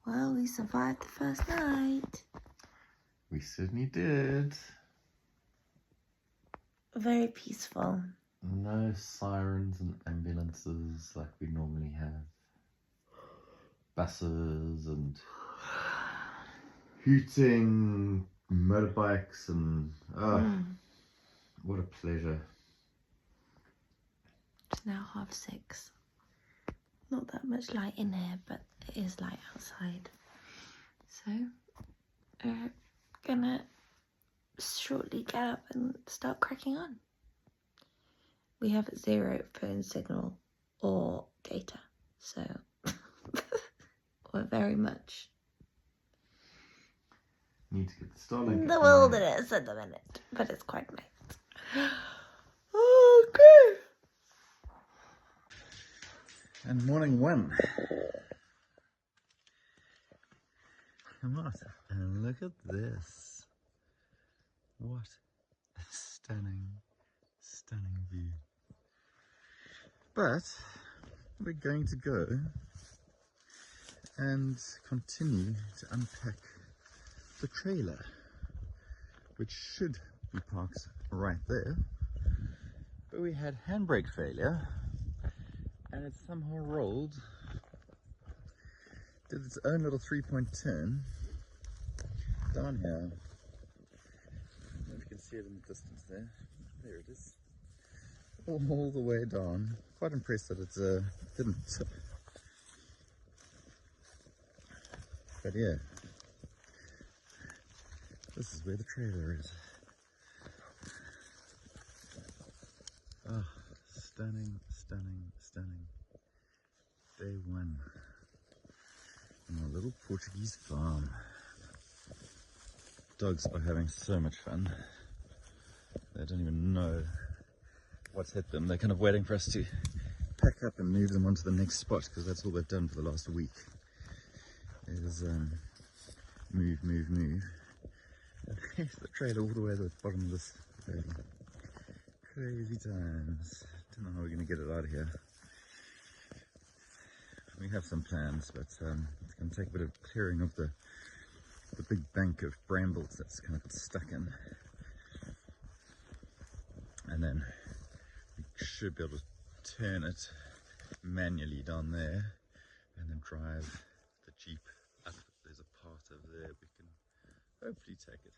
Well, we survived the first night. We certainly did. Very peaceful. No sirens and ambulances like we normally have. Buses and hooting motorbikes and what a pleasure. It's now 6:30. Not that much light in here, but it is light outside. So we're gonna shortly get up and start cracking on. We have 0 phone signal or data, so we're very much Need to get the Starlink. in the wilderness at the minute, but it's quite nice. Okay. And morning one. Come on, and look at this. What a stunning, stunning view. But we're going to go and continue to unpack the trailer, which should be parked right there. But we had handbrake failure and it somehow rolled, did its own little 3-point turn down here. I don't know if you can see it in the distance there. There it is. All the way down. Quite impressed that it didn't tip. But yeah, this is where the trailer is. Oh, stunning, stunning, stunning. Day one on a little Portuguese farm. Dogs are having so much fun. They don't even know what's hit them. They're kind of waiting for us to pack up and move them onto the next spot, because that's all they've done for the last week. Is move, move, move. And there's the trailer all the way to the bottom of this thing. Crazy times. Don't know how we're going to get it out of here. We have some plans, but it's going to take a bit of clearing of the big bank of brambles that's kind of got stuck in. And then we should be able to turn it manually down there and then drive the Jeep up. There's a path over there we can hopefully take it.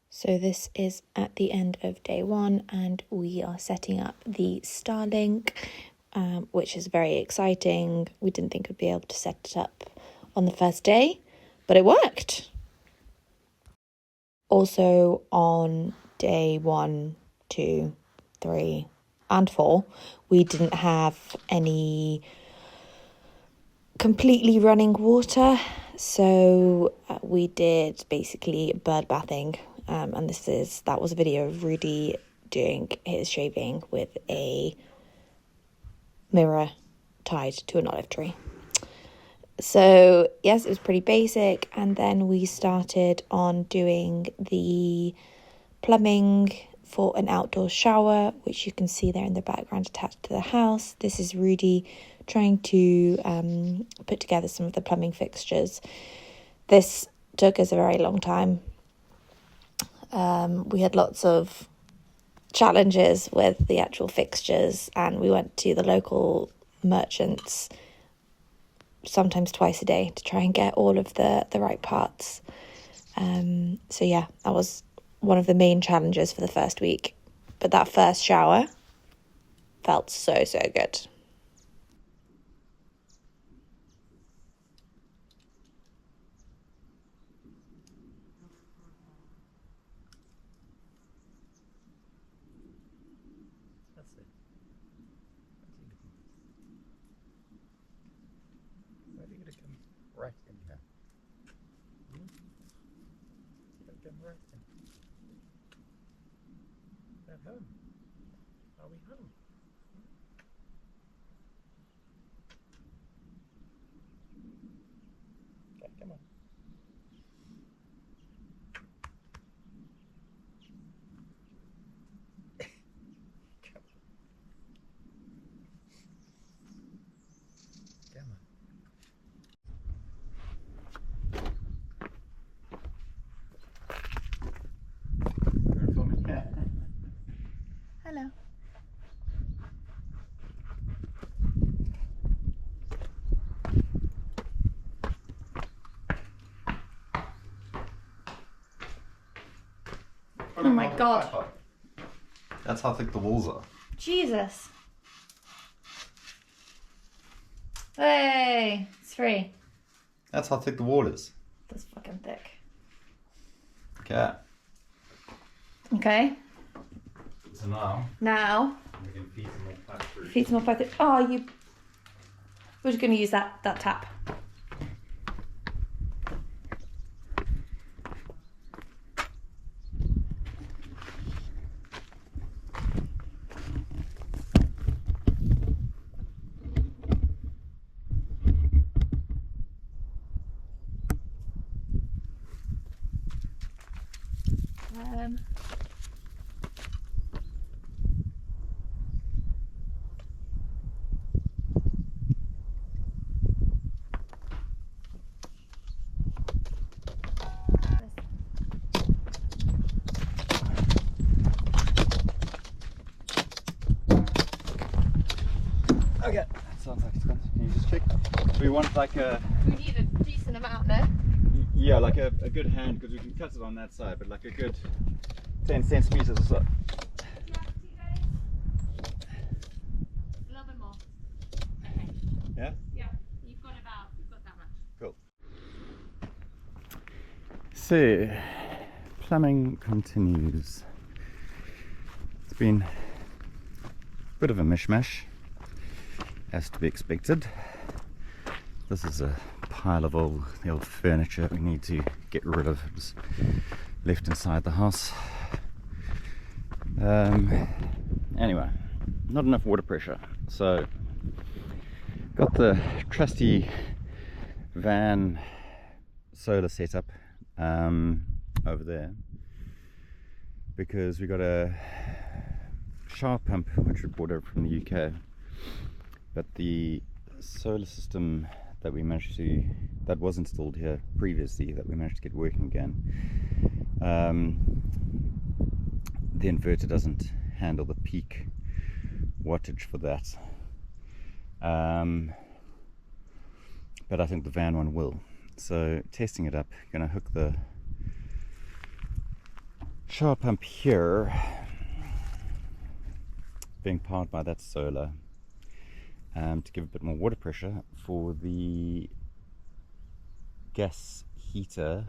So this is at the end of day one, and we are setting up the Starlink, which is very exciting. We didn't think we'd be able to set it up on the first day, but it worked. Also on day 1, 2, 3 and 4, we didn't have any completely running water, so we did basically bird bathing, and that was a video of Rudy doing his shaving with a mirror tied to an olive tree. So yes, it was pretty basic, and then we started on doing the plumbing for an outdoor shower, which you can see there in the background attached to the house. This is Rudy trying to put together some of the plumbing fixtures. This took us a very long time. We had lots of challenges with the actual fixtures, and we went to the local merchants sometimes twice a day to try and get all of the right parts. So yeah, that was one of the main challenges for the first week. But that first shower felt so good. That's it. Why are you going to come right in here? Come right in. At home. Are we home? Okay, come on. Hello. Oh my god. That's how thick the walls are. Jesus. Hey, it's free. That's how thick the wall is. That's fucking thick. Okay. Okay. So Now. we can feed some more pipe through. Feed some more pipe. Oh, we're just going to use that tap. Okay. That sounds like it's gone. Can you just check? We want like a... We need a decent amount, no? Yeah, like a good hand, because we can cut it on that side, but like a good 10 centimeters or so. Yeah, a little bit more. Okay. Yeah? Yeah, you've got that much. Cool. So, plumbing continues. It's been a bit of a mishmash, as to be expected. This is a pile of all the old furniture we need to get rid of. It was left inside the house. Anyway, not enough water pressure, so got the trusty van solar setup over there, because we got a shower pump which we bought over from the UK, but the solar system that that was installed here previously, that we managed to get working again, the inverter doesn't handle the peak wattage for that, but I think the van one will. So testing it up, gonna hook the shower pump here, being powered by that solar, to give a bit more water pressure for the gas heater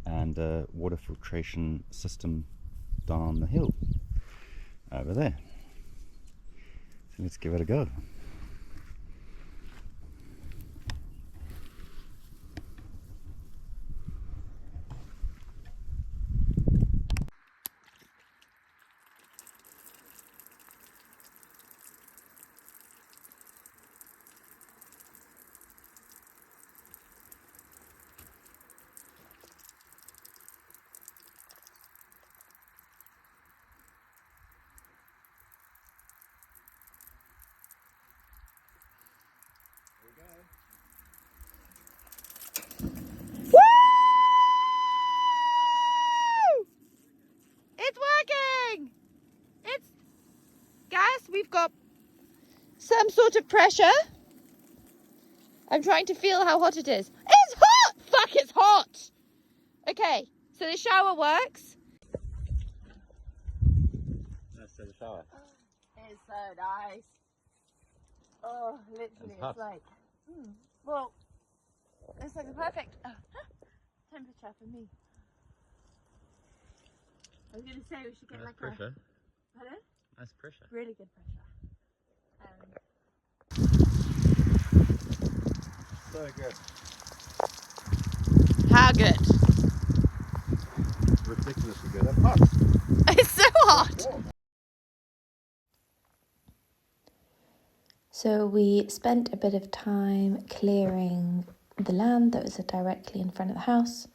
and water filtration system down the hill over there. So let's give it a go. It's working! Guys, we've got some sort of pressure. I'm trying to feel how hot it is. It's hot! Fuck, it's hot! Okay, so the shower works. Let's take a shower. It's so nice. Oh, literally, it's like, well, it's like the perfect temperature for me. I was going to say we should get Nice like pressure. Pardon? Nice pressure. Really good pressure. So good. How good? Ridiculously good. I'm hot. It's so hot! So we spent a bit of time clearing the land that was directly in front of the house.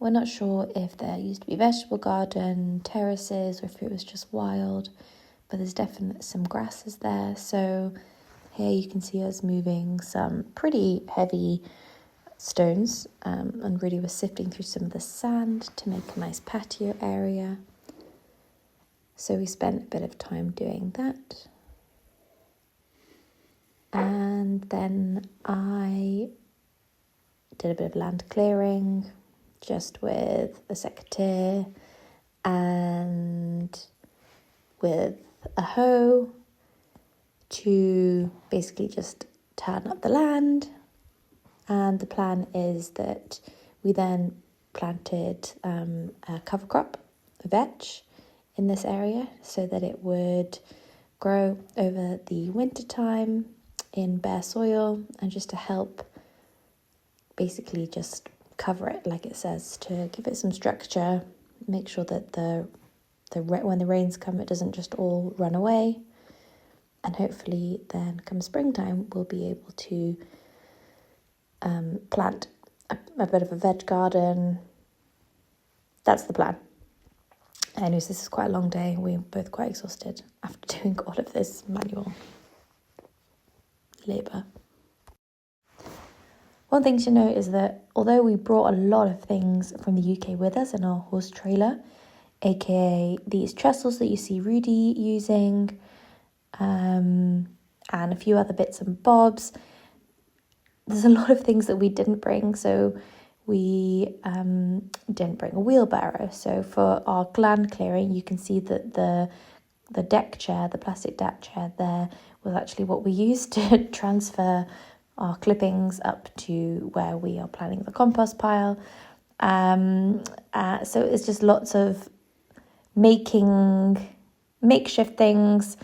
We're not sure if there used to be vegetable garden, terraces, or if it was just wild, but there's definitely some grasses there. So here you can see us moving some pretty heavy stones, and really we're sifting through some of the sand to make a nice patio area. So we spent a bit of time doing that. And then I did a bit of land clearing, just with a secateur and with a hoe to basically just turn up the land. And the plan is that we then planted a cover crop, a vetch, in this area so that it would grow over the winter time in bare soil, and just to help basically just cover it, like it says, to give it some structure, make sure that when the rains come it doesn't just all run away, and hopefully then come springtime we'll be able to plant a bit of a veg garden. That's the plan. Anyways, this is quite a long day. We're both quite exhausted after doing all of this manual labour. One thing to note is that although we brought a lot of things from the UK with us in our horse trailer, aka these trestles that you see Rudy using, and a few other bits and bobs, there's a lot of things that we didn't bring. So we didn't bring a wheelbarrow. So for our land clearing, you can see that the deck chair, the plastic deck chair there, was actually what we used to transfer our clippings up to where we are planning the compost pile. So it's just lots of making makeshift things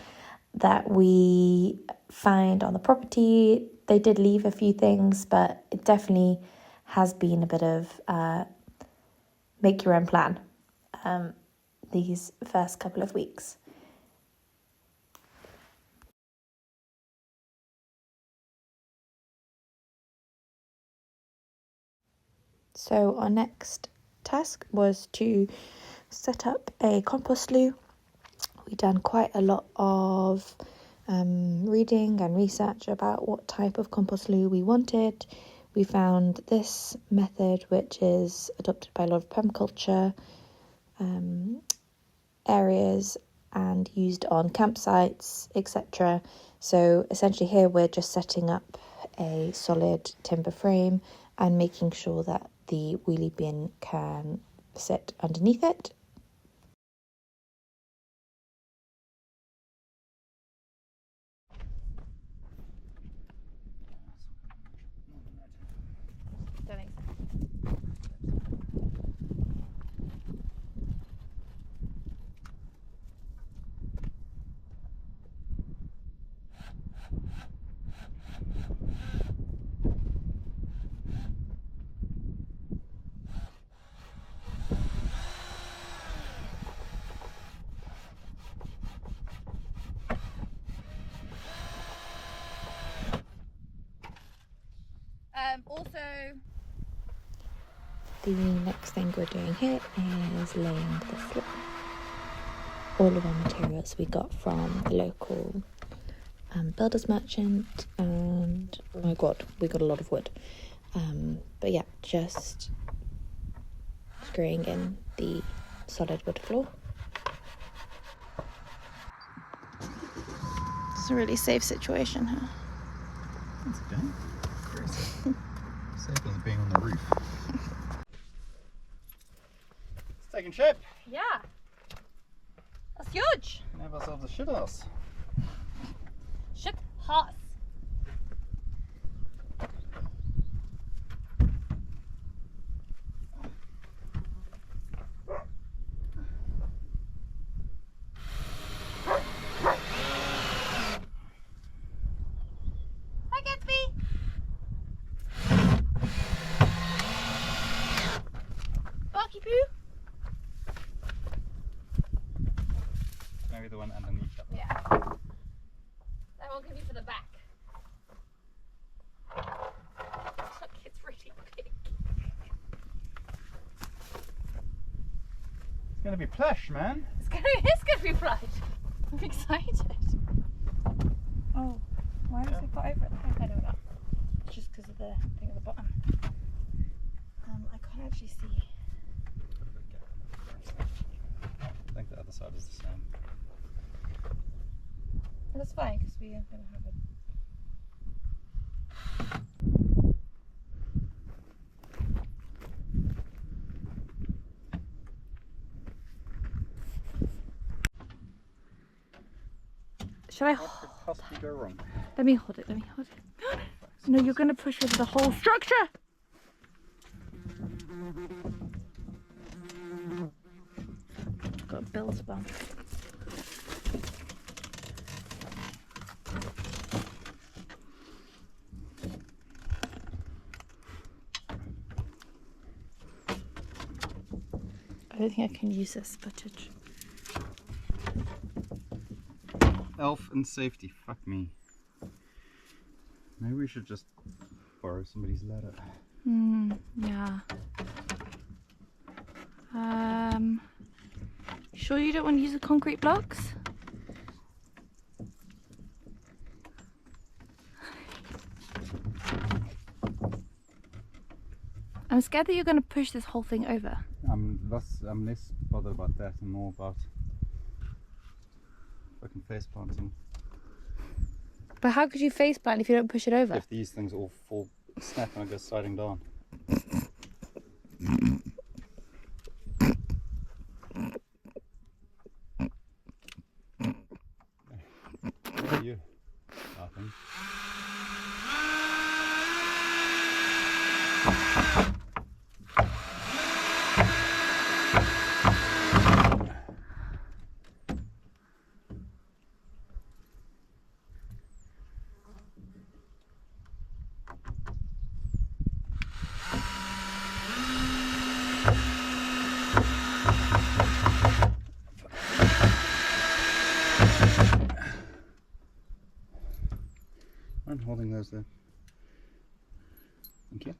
that we find on the property. They did leave a few things, but it definitely has been a bit of make your own plan these first couple of weeks. So our next task was to set up a compost slough. We've done quite a lot of reading and research about what type of compost slough we wanted. We found this method, which is adopted by a lot of permaculture areas and used on campsites, etc. So essentially here we're just setting up a solid timber frame and making sure that the wheelie bin can sit underneath it. The next thing we're doing here is laying the floor. All of our materials we got from the local builder's merchant, and oh my god, we got a lot of wood. But yeah, just screwing in the solid wood floor. It's a really safe situation here. That's okay. Very safe. Safe as being on the roof. It's taking shape. Yeah, that's huge. We have ourselves a shit house. Shit house. Maybe the one underneath that. Yeah. That one can be for the back. Look, it's really big. It's gonna be plush, man. It's gonna be plush. I'm excited. Oh, why has it got over it? I don't know. It's just because of the thing at the bottom. I can't actually see. I think the other side is the same. That's fine because we are going to have it. Should I What could possibly go wrong? Let me hold it. No, you're going to push over the whole structure. Got a build bump. I don't think I can use this footage. Elf and safety, fuck me. Maybe we should just borrow somebody's ladder. Yeah. Sure you don't want to use the concrete blocks? I'm scared that you're going to push this whole thing over. I'm less bothered about that and more about fucking face planting. But how could you face plant if you don't push it over? If these things all fall, snap and I go sliding down. What are you? Nothing. I'm holding those there. Thank you.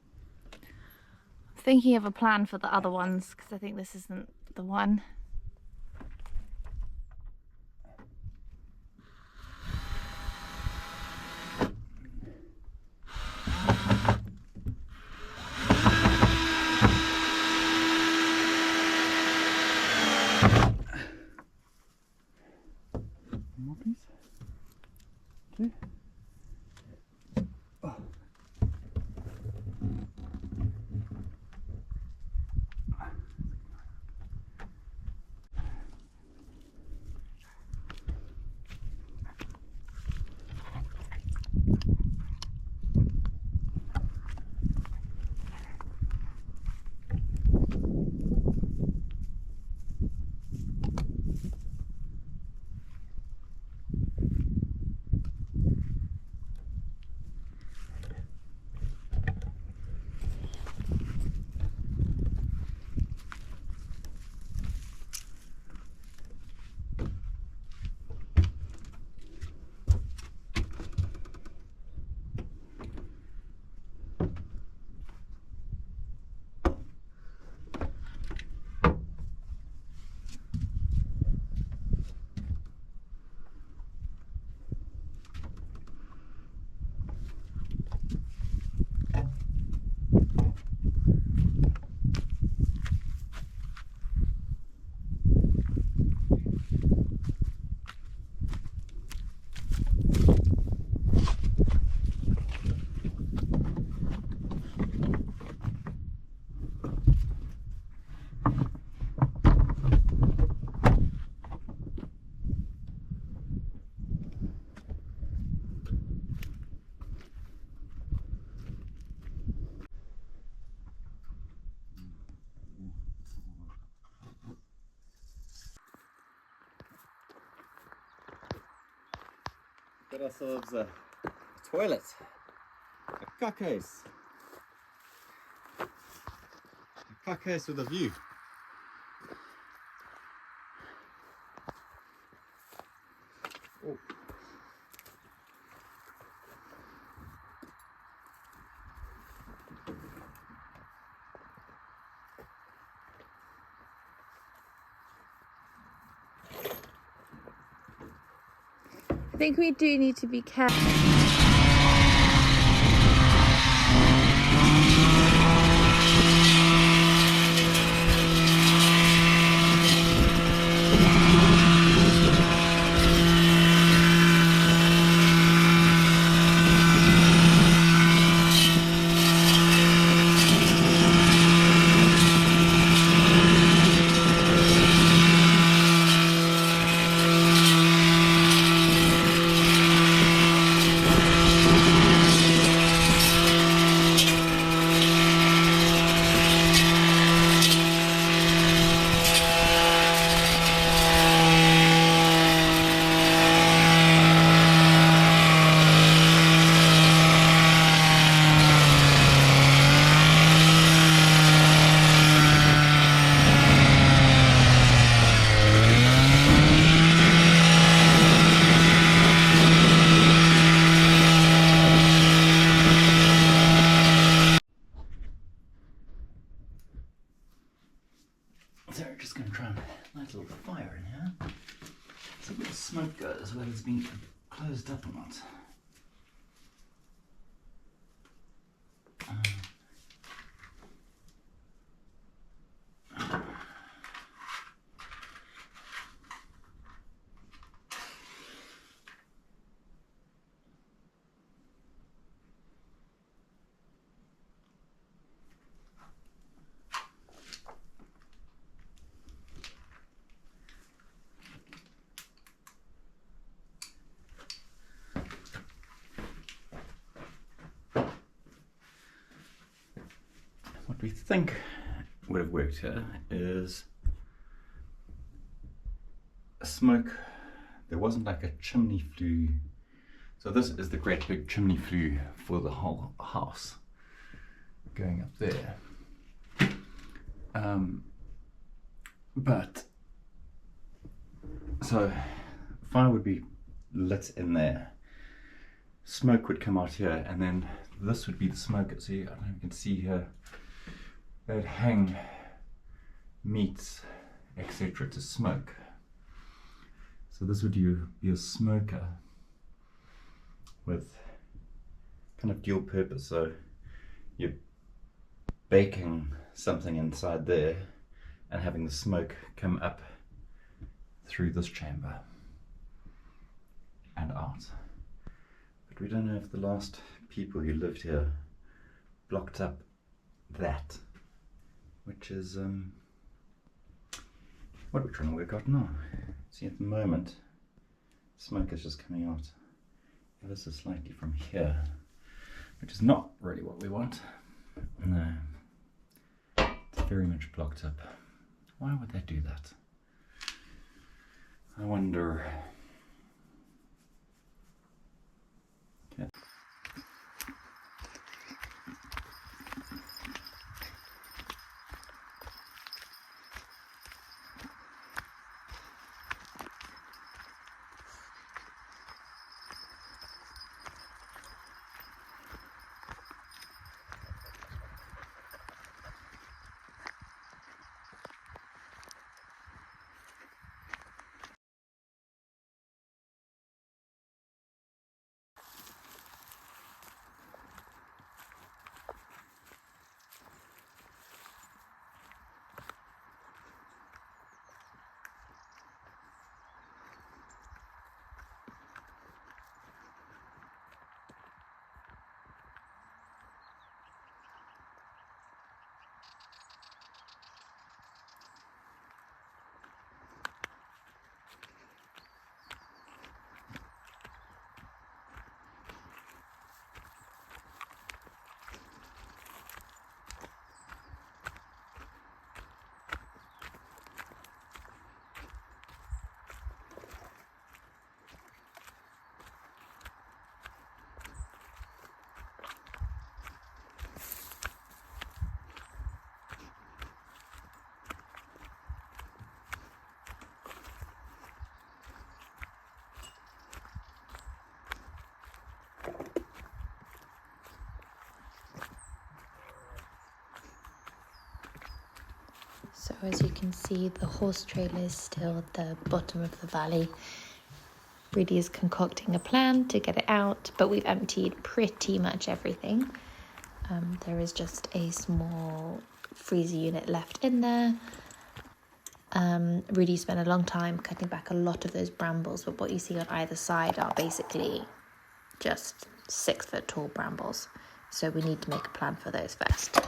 Thinking of a plan for the other ones because I think this isn't the one. More please. Okay. Get ourselves a toilet, a cockhouse with a view. Oh. I think we do need to be careful. just going to try and light a little fire in here. See where the smoke goes, whether it's been closed up or not. What we think would have worked here is smoke. There wasn't like a chimney flue. So this is the great big chimney flue for the whole house going up there. But so fire would be lit in there, smoke would come out here, and then this would be the smoke. See, I don't know if you can see here, they'd hang meats, etc. to smoke. So this would be a smoker with kind of dual purpose. So you're baking something inside there and having the smoke come up through this chamber and out. But we don't know if the last people who lived here blocked up that, which is what we're trying to work out now. See, at the moment, smoke is just coming out ever so slightly from here, which is not really what we want. No, it's very much blocked up. Why would they do that? I wonder. Okay. So as you can see, the horse trailer is still at the bottom of the valley. Rudy is concocting a plan to get it out, but we've emptied pretty much everything. There is just a small freezer unit left in there. Rudy spent a long time cutting back a lot of those brambles, but what you see on either side are basically just 6 foot tall brambles. So we need to make a plan for those first.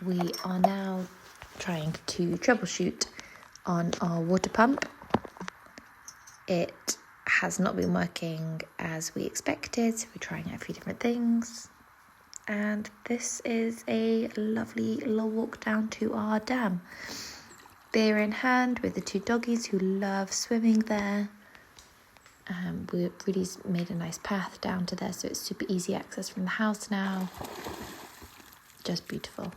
We are now trying to troubleshoot on our water pump. It has not been working as we expected, so we're trying out a few different things. And this is a lovely little walk down to our dam. Beer in hand with the 2 doggies who love swimming there. We've really made a nice path down to there, so it's super easy access from the house now. Just beautiful.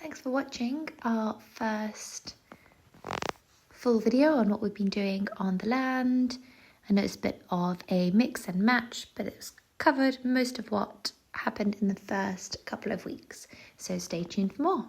thanks for watching our first full video on what we've been doing on the land. I know it's a bit of a mix and match, but it's covered most of what happened in the first couple of weeks. So stay tuned for more.